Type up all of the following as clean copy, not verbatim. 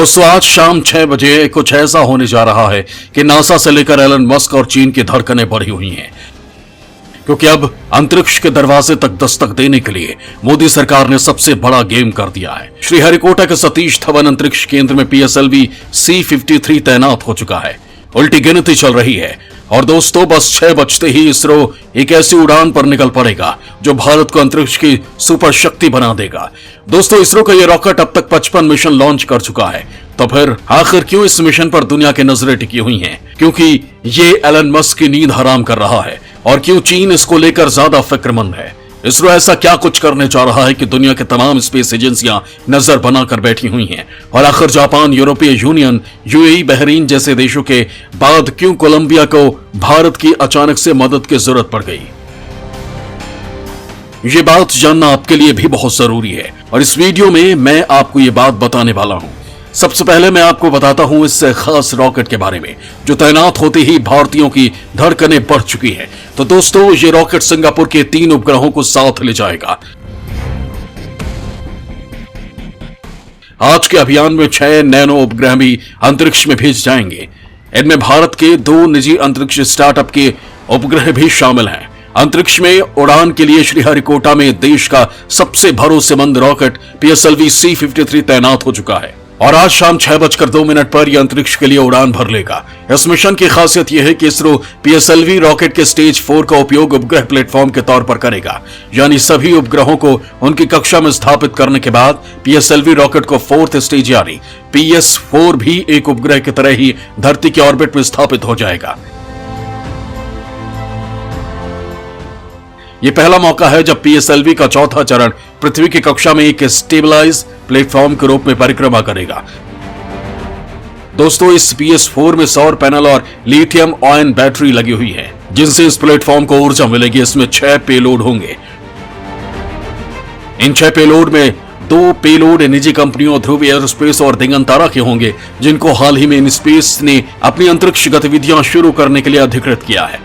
दोस्तों आज शाम 6 बजे कुछ ऐसा होने जा रहा है कि नासा से लेकर एलन मस्क और चीन की धड़कनें बढ़ी हुई हैं, क्योंकि अब अंतरिक्ष के दरवाजे तक दस्तक देने के लिए मोदी सरकार ने सबसे बड़ा गेम कर दिया है। श्रीहरिकोटा के सतीश धवन अंतरिक्ष केंद्र में PSLV C-53 तैनात हो चुका है। उल्टी गिनती चल रही है और दोस्तों बस 6 बजते ही इसरो एक ऐसी उड़ान पर निकल पड़ेगा जो भारत को अंतरिक्ष की सुपर शक्ति बना देगा। दोस्तों इसरो का ये रॉकेट अब तक 55 मिशन लॉन्च कर चुका है, तो फिर आखिर क्यों इस मिशन पर दुनिया की नजरें टिकी हुई हैं? क्योंकि ये एलन मस्क की नींद हराम कर रहा है और क्यों चीन इसको लेकर ज्यादा फिक्रमंद है। इसरो ऐसा क्या कुछ करने जा रहा है कि दुनिया के तमाम स्पेस एजेंसियां नजर बनाकर बैठी हुई हैं और आखिर जापान, यूरोपीय यूनियन, UAE, बहरीन जैसे देशों के बाद क्यों कोलंबिया को भारत की अचानक से मदद की जरूरत पड़ गई? ये बात जानना आपके लिए भी बहुत जरूरी है और इस वीडियो में मैं आपको ये बात बताने वाला हूं। सबसे पहले मैं आपको बताता हूं इस खास रॉकेट के बारे में जो तैनात होते ही भारतीयों की धड़कनें बढ़ चुकी है। तो दोस्तों ये रॉकेट सिंगापुर के 3 उपग्रहों को साथ ले जाएगा। आज के अभियान में 6 नैनो उपग्रह भी अंतरिक्ष में भेज जाएंगे। इनमें भारत के 2 निजी अंतरिक्ष स्टार्टअप के उपग्रह भी शामिल हैं। अंतरिक्ष में उड़ान के लिए श्रीहरिकोटा में देश का सबसे भरोसेमंद रॉकेट PSLV C-53 तैनात हो चुका है और आज शाम 6:02 पर यह अंतरिक्ष के लिए उड़ान भर लेगा। इस मिशन की खासियत यह है कि इसरो PSLV रॉकेट के स्टेज 4 का उपयोग उपग्रह प्लेटफॉर्म के तौर पर करेगा, यानी सभी उपग्रहों को उनकी कक्षा में स्थापित करने के बाद PSLV रॉकेट को 4th स्टेज यानी PS4 भी एक उपग्रह की तरह ही धरती के ऑर्बिट में स्थापित हो जाएगा। यह पहला मौका है जब PSLV का चौथा चरण पृथ्वी की कक्षा में एक स्टेबलाइज प्लेटफॉर्म के रूप में परिक्रमा करेगा। दोस्तों इस PS4 में सौर पैनल और लिथियम आयन बैटरी लगी हुई है जिनसे इस प्लेटफॉर्म को ऊर्जा मिलेगी। इसमें 6 पेलोड होंगे। इन 6 पेलोड में 2 पेलोड निजी कंपनियों ध्रुव एयरोस्पेस और दिगंतरा के होंगे, जिनको हाल ही में इनस्पेस ने अपनी अंतरिक्ष गतिविधियां शुरू करने के लिए अधिकृत किया है।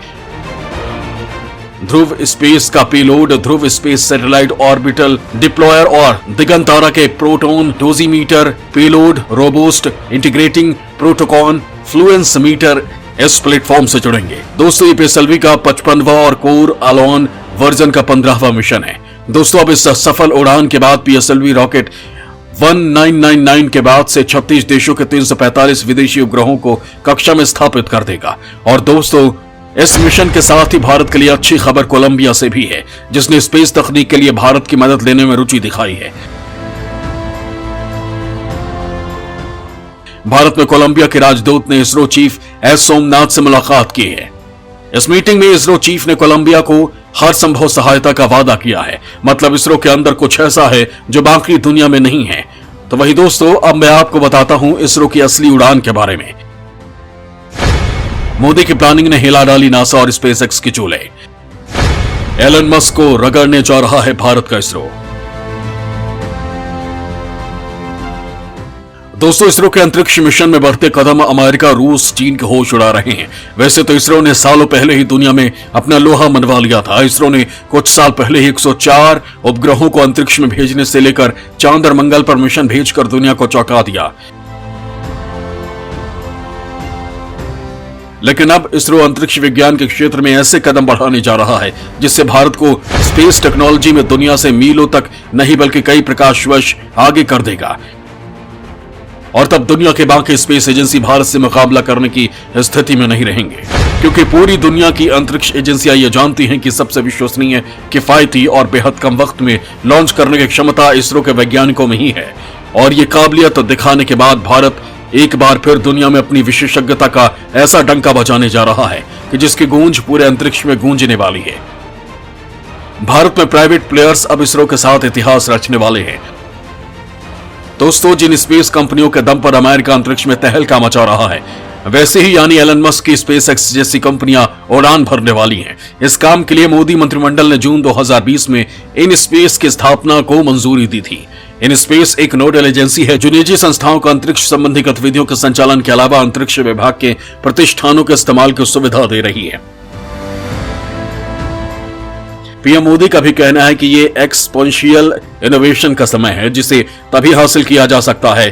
ध्रुव स्पेस का payload Dhruva space satellite orbital deployer और दिगंतरा के proton dosimeter payload robust integrating proton fluence meter इस प्लेटफॉर्म से जुड़ेंगे। दोस्तों ये PSLV का 55वां और कोर अलोन वर्जन का 15वां मिशन है। दोस्तों अब इस सफल उड़ान के बाद PSLV रॉकेट 1999 के बाद से 36 देशों के 345 विदेशी उपग्रहों को कक्षा में स्थापित कर देगा। और दोस्तों इस मिशन के साथ ही भारत के लिए अच्छी खबर कोलंबिया से भी है, जिसने स्पेस तकनीक के लिए भारत की मदद लेने में रुचि दिखाई है। भारत में कोलंबिया के राजदूत ने इसरो चीफ S सोमनाथ से मुलाकात की है। इस मीटिंग में इसरो चीफ ने कोलंबिया को हर संभव सहायता का वादा किया है। मतलब इसरो के अंदर कुछ ऐसा है जो बाकी दुनिया में नहीं है। तो वही दोस्तों अब मैं आपको बताता हूं इसरो की असली उड़ान के बारे में। मोदी की प्लानिंग ने हिला डाली नासा और SpaceX की चूल्हे। एलन मस्क को रगड़ने जा रहा है भारत का इसरो। दोस्तों इसरो के अंतरिक्ष मिशन में बढ़ते कदम अमेरिका, रूस, चीन के होश उड़ा रहे हैं। वैसे तो इसरो ने सालों पहले ही दुनिया में अपना लोहा मनवा लिया था। इसरो ने कुछ साल पहले ही 104 उपग्रहों को अंतरिक्ष में भेजने से लेकर चांद और मंगल पर मिशन भेजकर दुनिया को चौंका दिया। लेकिन अब इसरो अंतरिक्ष विज्ञान के क्षेत्र में ऐसे कदम बढ़ाने जा रहा है जिससे भारत को स्पेस टेक्नोलॉजी में दुनिया से मीलों तक नहीं बल्कि कई प्रकाश वर्ष आगे कर देगा। और तब दुनिया के बाकी स्पेस एजेंसी भारत से मुकाबला करने की स्थिति में नहीं रहेंगे, क्योंकि पूरी दुनिया की अंतरिक्ष एजेंसियां ये जानती हैं कि सबसे विश्वसनीय, किफायती और बेहद कम वक्त में लॉन्च करने की क्षमता इसरो के वैज्ञानिकों में ही है। और ये काबिलियत दिखाने के बाद भारत एक बार फिर दुनिया में अपनी विशेषज्ञता का ऐसा डंका बजाने जा रहा है कि जिसकी गूंज पूरे अंतरिक्ष में गूंजने वाली है। भारत में प्राइवेट प्लेयर्स अब इसरो के साथ इतिहास रचने वाले हैं। दोस्तों जिन स्पेस कंपनियों के दम पर अमेरिका अंतरिक्ष में तहलका मचा रहा है, वैसे ही यानी एलन मस्क की SpaceX जैसी कंपनियां उड़ान भरने वाली हैं। इस काम के लिए मोदी मंत्रिमंडल ने जून 2020 में इन स्पेस की स्थापना को मंजूरी दी थी। इन स्पेस एक नोडल एजेंसी है जो निजी संस्थाओं को अंतरिक्ष संबंधी गतिविधियों के संचालन के अलावा अंतरिक्ष विभाग के प्रतिष्ठानों के इस्तेमाल की सुविधा दे रही है। पीएम मोदी का भी कहना है कि ये एक्सपोनेंशियल इनोवेशन का समय है जिसे तभी हासिल किया जा सकता है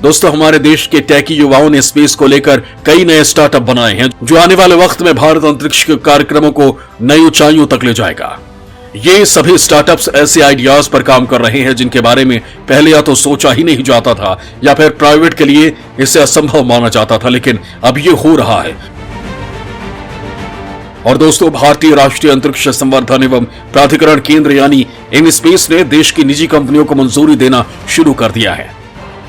दोस्तों, हमारे देश के टेकी युवाओं ने स्पेस को लेकर कई नए स्टार्टअप बनाए हैं जो आने वाले वक्त में भारत अंतरिक्ष के कार्यक्रमों को नई ऊंचाइयों तक ले जाएगा। ये सभी स्टार्टअप्स ऐसे आइडियाज पर काम कर रहे हैं जिनके बारे में पहले या तो सोचा ही नहीं जाता था या फिर प्राइवेट के लिए इसे असंभव माना जाता था, लेकिन अब ये हो रहा है। और दोस्तों, भारतीय राष्ट्रीय अंतरिक्ष संवर्धन एवं प्राधिकरण केंद्र यानी इनस्पेस ने देश की निजी कंपनियों को मंजूरी देना शुरू कर दिया है,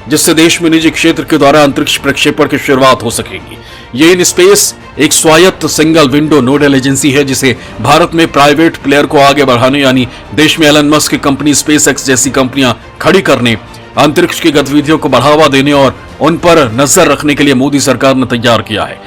जिससे देश में निजी क्षेत्र के द्वारा अंतरिक्ष प्रक्षेपण की शुरुआत हो सकेगी। ये इनस्पेस एक स्वायत्त सिंगल विंडो नोडल एजेंसी है जिसे भारत में प्राइवेट प्लेयर को आगे बढ़ाने यानी देश में एलन मस्क की कंपनी स्पेसएक्स जैसी कंपनियां खड़ी करने, अंतरिक्ष की गतिविधियों को बढ़ावा देने और उन पर नजर रखने के लिए मोदी सरकार ने तैयार किया है।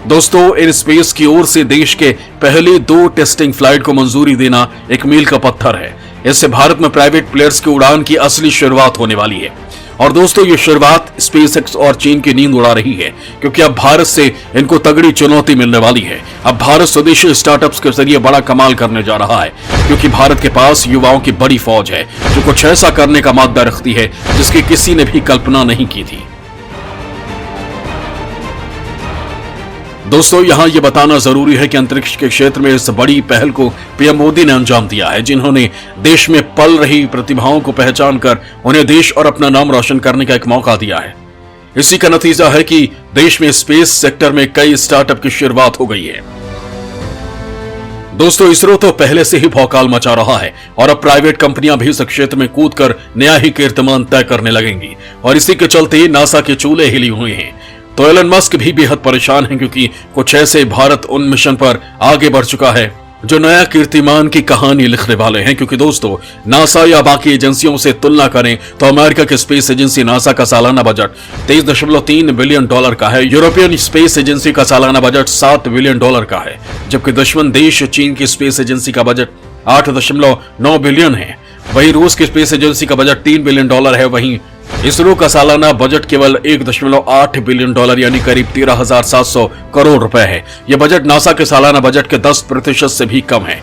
दोस्तों, इनस्पेस की ओर से देश के पहले 2 टेस्टिंग फ्लाइट को मंजूरी देना एक मील का पत्थर है। इससे भारत में प्राइवेट प्लेयर्स की उड़ान की असली शुरुआत होने वाली है। और दोस्तों, ये शुरुआत स्पेसएक्स और चीन की नींद उड़ा रही है, क्योंकि अब भारत से इनको तगड़ी चुनौती मिलने वाली है। अब भारत स्वदेशी स्टार्टअप्स के जरिए बड़ा कमाल करने जा रहा है, क्योंकि भारत के पास युवाओं की बड़ी फौज है जो कुछ ऐसा करने का मादा रखती है जिसकी किसी ने भी कल्पना नहीं की थी। दोस्तों, यहां यह बताना जरूरी है कि अंतरिक्ष के क्षेत्र में इस बड़ी पहल को पीएम मोदी ने अंजाम दिया है, जिन्होंने देश में पल रही प्रतिभाओं को पहचान कर उन्हें देश और अपना नाम रोशन करने का एक मौका दिया है। इसी का नतीजा है कि देश में स्पेस सेक्टर में कई स्टार्टअप की शुरुआत हो गई है। दोस्तों, इसरो तो पहले से ही भौकाल मचा रहा है और अब प्राइवेट कंपनियां भी इस क्षेत्र में कूदकर नया ही कीर्तिमान तय करने लगेंगी, और इसी के चलते नासा के चूल्हे हिली हुए हैं। तो एलन मस्क भी बेहद परेशान हैं, क्योंकि कुछ ऐसे भारत उन मिशन पर आगे बढ़ चुका है जो नया कीर्तिमान की कहानी लिखने वाले हैं। क्योंकि दोस्तों, नासा या बाकी एजेंसियों से तुलना करें तो अमेरिका की स्पेस एजेंसी नासा का सालाना बजट $23.3 बिलियन का है। यूरोपियन स्पेस एजेंसी का सालाना बजट $7 बिलियन का है, जबकि दुश्मन देश चीन की स्पेस एजेंसी का बजट $8.9 बिलियन है। वहीं रूस की स्पेस एजेंसी का बजट $3 बिलियन है। वहीं इसरो का सालाना बजट केवल $1.8 बिलियन यानी करीब 13,700 करोड़ रुपए है। यह बजट नासा के सालाना बजट के 10% से भी कम है।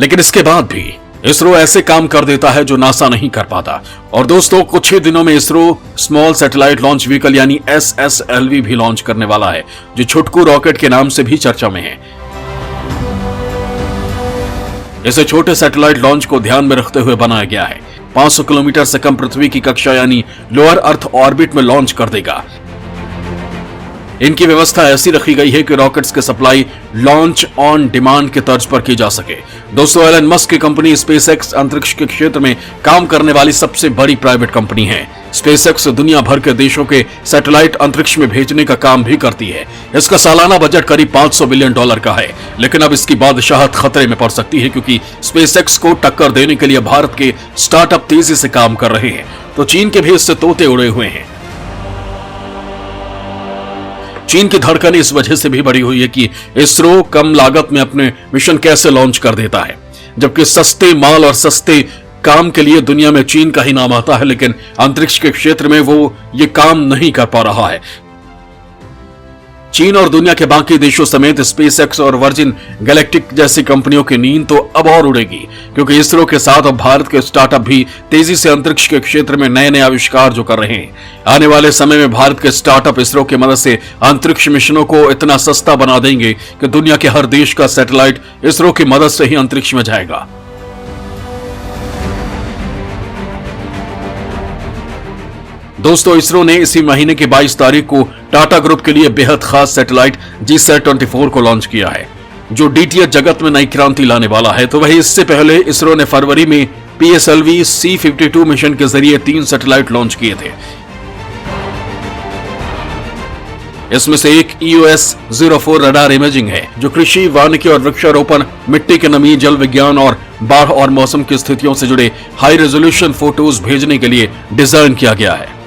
लेकिन इसके बाद भी इसरो ऐसे काम कर देता है जो नासा नहीं कर पाता। और दोस्तों, कुछ ही दिनों में ISRO small satellite launch vehicle यानी SSLV भी लॉन्च करने वाला है, जो छुटकू रॉकेट के नाम से भी चर्चा में है। इसे छोटे सैटेलाइट लॉन्च को ध्यान में रखते हुए बनाया गया है। 500 किलोमीटर से कम पृथ्वी की कक्षा यानी लोअर अर्थ ऑर्बिट में लॉन्च कर देगा। इनकी व्यवस्था ऐसी रखी गई है कि रॉकेट्स की सप्लाई लॉन्च ऑन डिमांड के तर्ज पर की जा सके। दोस्तों, एलन मस्क की कंपनी स्पेसएक्स अंतरिक्ष के क्षेत्र में काम करने वाली सबसे बड़ी प्राइवेट कंपनी है। स्पेसएक्स दुनिया भर के देशों के सैटेलाइट अंतरिक्ष में भेजने का काम भी करती है। इसका सालाना बजट करीब $500 बिलियन का है। लेकिन अब इसकी बादशाहत खतरे में पड़ सकती है, क्योंकि स्पेसएक्स को टक्कर देने के लिए भारत के स्टार्टअप तेजी से काम कर रहे हैं, तो चीन के भी इससे तोते उड़े हुए हैं। चीन की धड़कन इस वजह से भी बढ़ी हुई है कि इसरो कम लागत में अपने मिशन कैसे लॉन्च कर देता है, जबकि सस्ते माल और सस्ते काम के लिए दुनिया में चीन का ही नाम आता है, लेकिन अंतरिक्ष के क्षेत्र में वो ये काम नहीं कर पा रहा है। चीन और दुनिया के बाकी देशों समेत स्पेसएक्स और वर्जिन गैलेक्टिक जैसी कंपनियों की नींद तो अब और उड़ेगी, क्योंकि इसरो के साथ अब भारत के स्टार्टअप भी तेजी से अंतरिक्ष के क्षेत्र में नए नए आविष्कार जो कर रहे हैं। आने वाले समय में भारत के स्टार्टअप इसरो की मदद से अंतरिक्ष मिशनों को इतना सस्ता बना देंगे कि दुनिया के हर देश का सैटेलाइट इसरो की मदद से ही अंतरिक्ष में जाएगा। दोस्तों, इसरो ने इसी महीने की 22 तारीख को टाटा ग्रुप के लिए बेहद खास सैटेलाइट GSAT-24 को लॉन्च किया है, जो डीटीएच जगत में नई क्रांति लाने वाला है। तो वही इससे पहले इसरो ने फरवरी में PSLV C-52 मिशन के जरिए 3 सैटेलाइट लॉन्च किए थे। इसमें से एक EOS-04 रडार इमेजिंग है, जो कृषि, वानिकी और वृक्षारोपण, मिट्टी की नमी, जल विज्ञान और बाढ़ और मौसम की स्थितियों से जुड़े हाई रेजोल्यूशन फोटोज भेजने के लिए डिजाइन किया गया है।